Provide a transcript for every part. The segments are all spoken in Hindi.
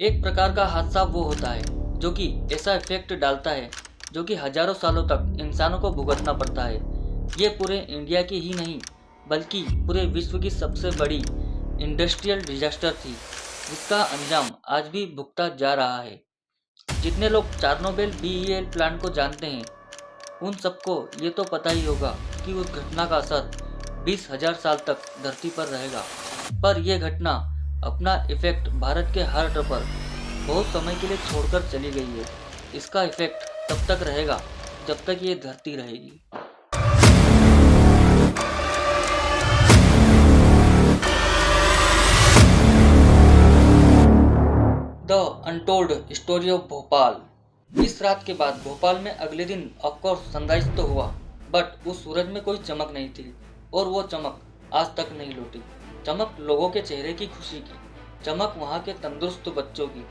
एक प्रकार का हादसा वो होता है जो कि ऐसा इफेक्ट डालता है जो कि हजारों सालों तक इंसानों को भुगतना पड़ता है। ये पूरे इंडिया की ही नहीं बल्कि पूरे विश्व की सबसे बड़ी इंडस्ट्रियल डिजास्टर थी जिसका अंजाम आज भी भुगता जा रहा है। जितने लोग चार्नोबिल बीईएल प्लांट को जानते हैं उन सबको ये तो पता ही होगा कि उस घटना का असर 20,000 साल तक धरती पर रहेगा। पर यह घटना अपना इफेक्ट भारत के हार्ट पर बहुत समय के लिए छोड़कर चली गई है। इसका इफेक्ट तब तक रहेगा जब तक ये धरती रहेगी। The untold story of Bhopal. इस रात के बाद भोपाल में अगले दिन ऑफकोर्स सनराइज तो हुआ, बट उस सूरज में कोई चमक नहीं थी और वो चमक आज तक नहीं लौटी। चमक लोगों के चेहरे की खुशी की, चमक वहाँ के तंदुरुस्त बच्चों की।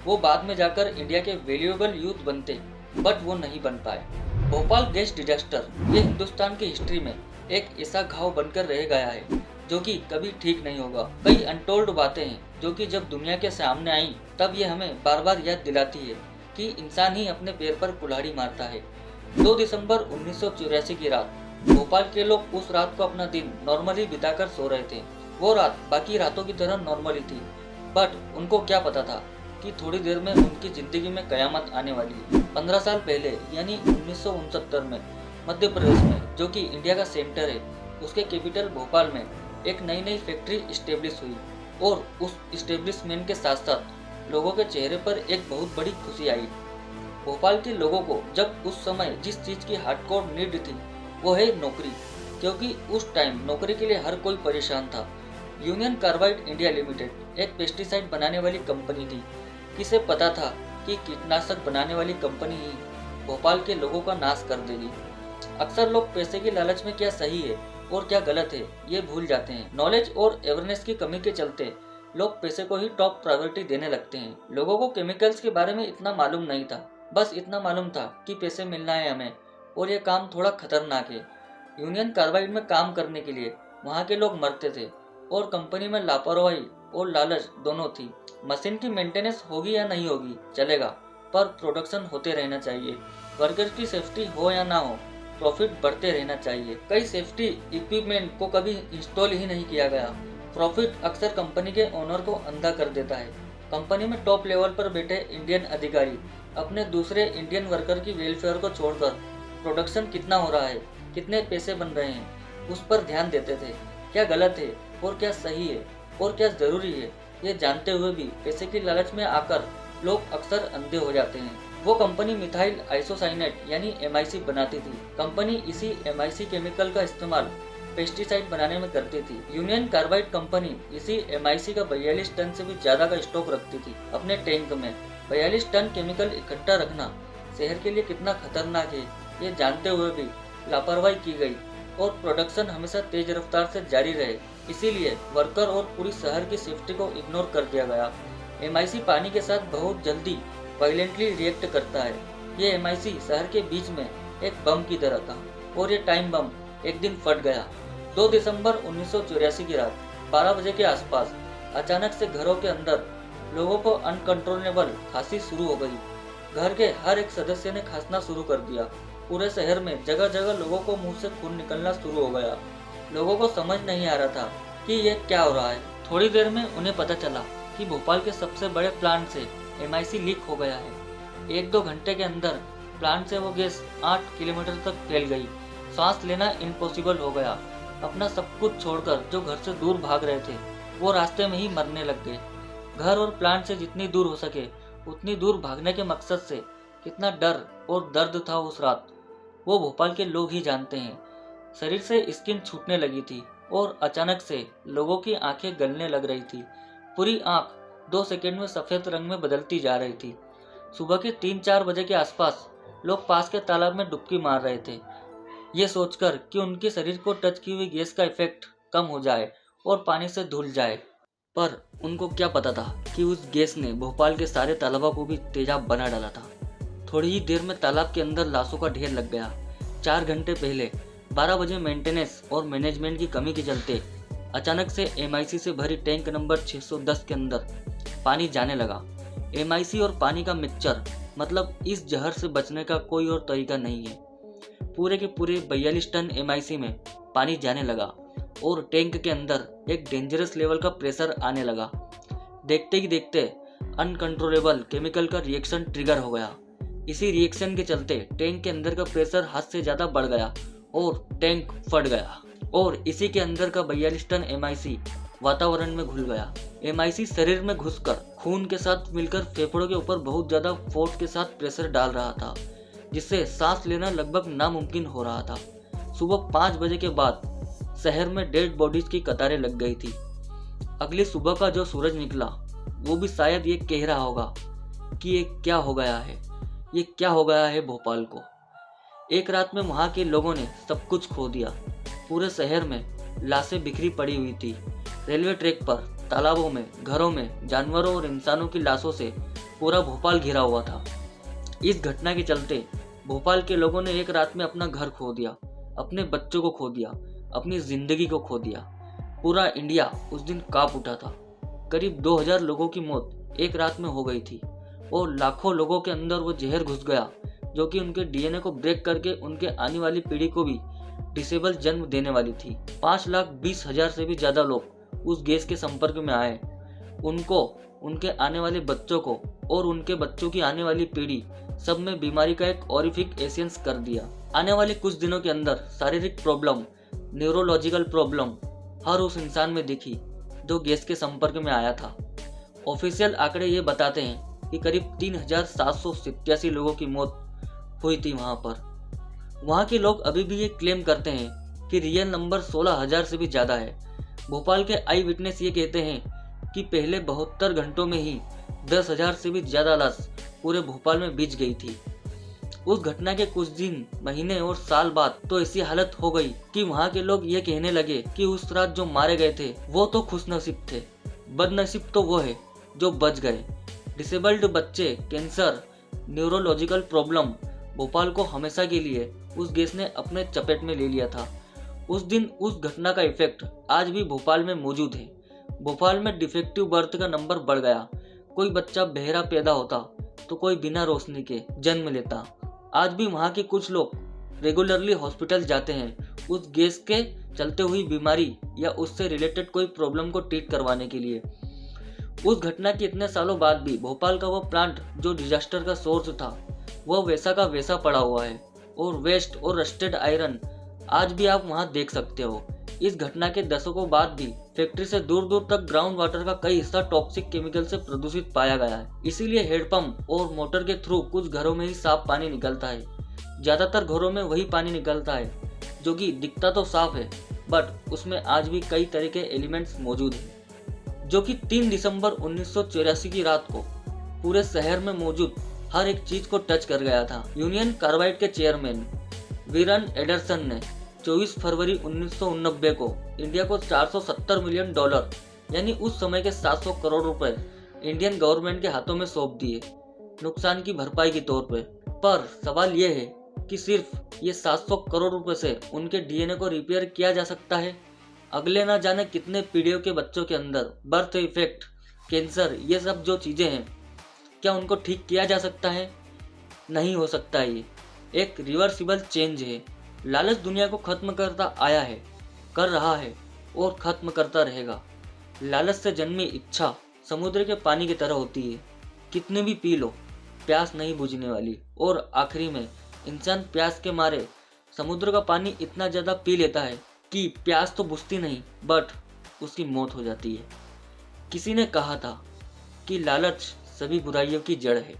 वो बाद में जाकर इंडिया के वैल्यूएबल यूथ बनते, बट वो नहीं बन पाए। भोपाल गैस डिजास्टर ये हिंदुस्तान की हिस्ट्री में एक ऐसा घाव बनकर रह गया है जो कि कभी ठीक नहीं होगा। कई अनटोल्ड बातें हैं जो कि जब दुनिया के सामने आई तब ये हमें बार बार याद दिलाती है कि इंसान ही अपने पैर पर कुल्हाड़ी मारता है। 2 दिसंबर 1984 की रात भोपाल के लोग उस रात को अपना दिन नॉर्मली बिताकर सो रहे थे। वो रात बाकी रातों की तरह नॉर्मली थी, बट उनको क्या पता था कि थोड़ी देर में उनकी जिंदगी में कयामत आने वाली है। 15 साल पहले यानी 1969 में मध्य प्रदेश में, जो कि इंडिया का सेंटर है, उसके कैपिटल भोपाल में एक नई फैक्ट्री स्टेब्लिश हुई और उस स्टेब्लिशमेंट के साथ साथ लोगों के चेहरे पर एक बहुत बड़ी खुशी आई। भोपाल के लोगों को जब उस समय जिस चीज की हार्डकोर नीड थी वो है नौकरी, क्योंकि उस टाइम नौकरी के लिए हर कोई परेशान था। यूनियन कार्बाइड इंडिया लिमिटेड एक पेस्टिसाइड बनाने वाली कंपनी थी। किसे पता था कि कीटनाशक बनाने वाली कंपनी ही भोपाल के लोगों का नाश कर देगी। अक्सर लोग पैसे की लालच में क्या सही है और क्या गलत है ये भूल जाते हैं। नॉलेज और अवेयरनेस की कमी के चलते लोग पैसे को ही टॉप प्रायोरिटी देने लगते हैं। लोगों को केमिकल्स के बारे में इतना मालूम नहीं था, बस इतना मालूम था कि पैसे मिलना है हमें और ये काम थोड़ा खतरनाक है। यूनियन कार्बाइड में काम करने के लिए वहाँ के लोग मरते थे और कंपनी में लापरवाही और लालच दोनों थी। मशीन की मेंटेनेंस होगी या नहीं होगी चलेगा, पर प्रोडक्शन होते रहना चाहिए। वर्कर की सेफ्टी हो या ना हो, प्रॉफिट बढ़ते रहना चाहिए। कई सेफ्टी इक्विपमेंट को कभी इंस्टॉल ही नहीं किया गया। प्रॉफिट अक्सर कंपनी के ओनर को अंधा कर देता है। कंपनी में टॉप लेवल पर बैठे इंडियन अधिकारी अपने दूसरे इंडियन वर्कर की वेलफेयर को छोड़कर प्रोडक्शन कितना हो रहा है, कितने पैसे बन रहे हैं, उस पर ध्यान देते थे। क्या गलत है और क्या सही है और क्या जरूरी है, ये जानते हुए भी पैसे की लालच में आकर लोग अक्सर अंधे हो जाते हैं। वो कंपनी मिथाइल आइसोसाइनेट यानी MIC बनाती थी। कंपनी इसी MIC केमिकल का इस्तेमाल पेस्टिसाइड बनाने में करती थी। यूनियन कार्बाइड कंपनी इसी MIC का 42 टन से भी ज्यादा का स्टॉक रखती थी अपने टैंक में। 42 टन केमिकल इकट्ठा रखना शहर के लिए कितना खतरनाक है, ये जानते हुए भी लापरवाही की गई और प्रोडक्शन हमेशा तेज रफ्तार से जारी रहे। इसीलिए वर्कर और पूरी शहर की सेफ्टी को इग्नोर कर दिया गया। MIC पानी के साथ बहुत जल्दी वायलेंटली रिएक्ट करता है। ये MIC शहर के बीच में एक बम की तरह था और ये टाइम बम एक दिन फट गया। 2 दिसंबर 1984 की रात 12 बजे के आसपास अचानक से घरों के अंदर लोगों को अनकंट्रोलेबल खांसी शुरू हो गई। घर के हर एक सदस्य ने खांसना शुरू कर दिया। पूरे शहर में जगह जगह लोगों को मुंह से खून निकलना शुरू हो गया। लोगों को समझ नहीं आ रहा था कि यह क्या हो रहा है। थोड़ी देर में उन्हें पता चला कि भोपाल के सबसे बड़े प्लांट से MIC लीक हो गया है। 1-2 घंटे के अंदर प्लांट से वो गैस 8 किलोमीटर तक फैल गई। सांस लेना इम्पॉसिबल हो गया। अपना सब कुछ छोड़कर जो घर से दूर भाग रहे थे वो रास्ते में ही मरने लग गए। घर और प्लांट से जितनी दूर हो सके उतनी दूर भागने के मकसद से कितना डर और दर्द था उस रात, वो भोपाल के लोग ही जानते हैं। शरीर से स्किन छूटने लगी थी और अचानक से लोगों की आंखें गलने लग रही थी। पूरी आंख 2 सेकंड में सफेद रंग में बदलती जा रही थी। सुबह के 3-4 बजे के आसपास लोग पास के तालाब में डुबकी मार रहे थे, ये सोचकर कि उनके शरीर को टच की हुई गैस का इफेक्ट कम हो जाए और पानी से धुल जाए। पर उनको क्या पता था कि उस गैस ने भोपाल के सारे तालाबों को भी तेजाब बना डाला था। थोड़ी ही देर में तालाब के अंदर लाशों का ढेर लग गया। 4 घंटे पहले 12 बजे मेंटेनेंस और मैनेजमेंट की कमी के चलते अचानक से MIC से भरी टैंक नंबर 610 के अंदर पानी जाने लगा। MIC और पानी का मिक्सचर, मतलब इस जहर से बचने का कोई और तरीका नहीं है। पूरे के पूरे 42 टन MIC में पानी जाने लगा और टैंक के अंदर एक डेंजरस लेवल का प्रेशर आने लगा। देखते ही देखते अनकंट्रोलेबल केमिकल का रिएक्शन ट्रिगर हो गया। इसी रिएक्शन के चलते टैंक के अंदर का प्रेशर हद से ज़्यादा बढ़ गया और टैंक फट गया और इसी के अंदर का 42 टन MIC वातावरण में घुल गया। MIC शरीर में घुसकर खून के साथ मिलकर फेफड़ों के ऊपर बहुत ज़्यादा फोर्स के साथ प्रेशर डाल रहा था, जिससे सांस लेना लगभग नामुमकिन हो रहा था। सुबह 5 बजे के बाद शहर में डेड बॉडीज की कतारें लग गई थी। अगली सुबह का जो सूरज निकला वो भी शायद ये कह रहा होगा कि ये क्या हो गया है, ये क्या हो गया है भोपाल को। एक रात में वहाँ के लोगों ने सब कुछ खो दिया। पूरे शहर में लाशें बिखरी पड़ी हुई थी। रेलवे ट्रैक पर, तालाबों में, घरों में जानवरों और इंसानों की लाशों से पूरा भोपाल घिरा हुआ था। इस घटना के चलते भोपाल के लोगों ने एक रात में अपना घर खो दिया, अपने बच्चों को खो दिया, अपनी जिंदगी को खो दिया। पूरा इंडिया उस दिन कांप उठा था। करीब 2000 लोगों की मौत एक रात में हो गई थी और लाखों लोगों के अंदर वो जहर घुस गया जो कि उनके DNA को ब्रेक करके उनके आने वाली पीढ़ी को भी डिसेबल जन्म देने वाली थी। 5,20,000 से भी ज्यादा लोग उस गैस के संपर्क में आए। उनको, उनके आने वाले बच्चों को और उनके बच्चों की आने वाली पीढ़ी सब में बीमारी का एक ऑरिफिक एसेंस कर दिया। आने वाले कुछ दिनों के अंदर शारीरिक प्रॉब्लम, न्यूरोलॉजिकल प्रॉब्लम हर उस इंसान में दिखी जो गैस के संपर्क में आया था। ऑफिशियल आंकड़े ये बताते हैं कि करीब 3,787 लोगों की मौत हुई थी वहां पर। वहां के लोग अभी भी ये क्लेम करते हैं कि रियल नंबर 16,000 से भी ज्यादा है। भोपाल के आई विटनेस ये कहते हैं कि पहले 72 घंटों में ही 10,000 से भी ज्यादा लाश पूरे भोपाल में बिछ गई थी। उस घटना के कुछ दिन, महीने और साल बाद तो ऐसी हालत हो गई कि वहाँ के लोग ये कहने लगे कि उस रात जो मारे गए थे वो तो खुशनसीब थे, बदनसीब तो वो है जो बच गए। डिसेबल्ड बच्चे, कैंसर, न्यूरोलॉजिकल प्रॉब्लम, भोपाल को हमेशा के लिए उस गैस ने अपने चपेट में ले लिया था। उस दिन उस घटना का इफेक्ट आज भी भोपाल में मौजूद है। भोपाल में डिफेक्टिव बर्थ का नंबर बढ़ गया। कोई बच्चा बहरा पैदा होता तो कोई बिना रोशनी के जन्म लेता। आज भी वहाँ के कुछ लोग रेगुलरली हॉस्पिटल जाते हैं उस गैस के चलते हुई बीमारी या उससे रिलेटेड कोई प्रॉब्लम को ट्रीट करवाने के लिए। उस घटना के इतने सालों बाद भी भोपाल का वह प्लांट जो डिजास्टर का सोर्स था वह वैसा का वैसा पड़ा हुआ है और वेस्ट और रस्टेड आयरन आज भी आप वहां देख सकते हो। इस घटना के दशकों बाद भी फैक्ट्री से दूर दूर तक ग्राउंड वाटर का कई हिस्सा टॉक्सिक केमिकल से प्रदूषित पाया गया है। इसीलिए हेडपंप और मोटर के थ्रू कुछ घरों में ही साफ पानी निकलता है। ज्यादातर घरों में वही पानी निकलता है जो कि दिखता तो साफ है बट उसमें आज भी कई तरह के एलिमेंट्स मौजूद हैं, जो कि 3 दिसंबर 1984 की रात को पूरे शहर में मौजूद हर एक चीज को टच कर गया था। यूनियन कार्बाइड के चेयरमैन वीरन एडरसन ने 24 फरवरी 1989 को इंडिया को $470 मिलियन यानी उस समय के 700 करोड़ रुपए इंडियन गवर्नमेंट के हाथों में सौंप दिए नुकसान की भरपाई के तौर पे। पर सवाल यह है कि सिर्फ ये 700 करोड़ रुपए से उनके DNA को रिपेयर किया जा सकता है? अगले ना जाने कितने पीढ़ियों के बच्चों के अंदर बर्थ इफेक्ट, कैंसर, ये सब जो चीजें हैं, क्या उनको ठीक किया जा सकता है? नहीं हो सकता। ये एक रिवर्सिबल चेंज है। लालच दुनिया को खत्म करता आया है, कर रहा है और खत्म करता रहेगा। लालच से जन्मी इच्छा समुद्र के पानी की तरह होती है, कितने भी पी लो प्यास नहीं बुझने वाली। और आखिरी में इंसान प्यास के मारे समुद्र का पानी इतना ज़्यादा पी लेता है कि प्यास तो बुझती नहीं बट उसकी मौत हो जाती है। किसी ने कहा था कि लालच सभी बुराइयों की जड़ है।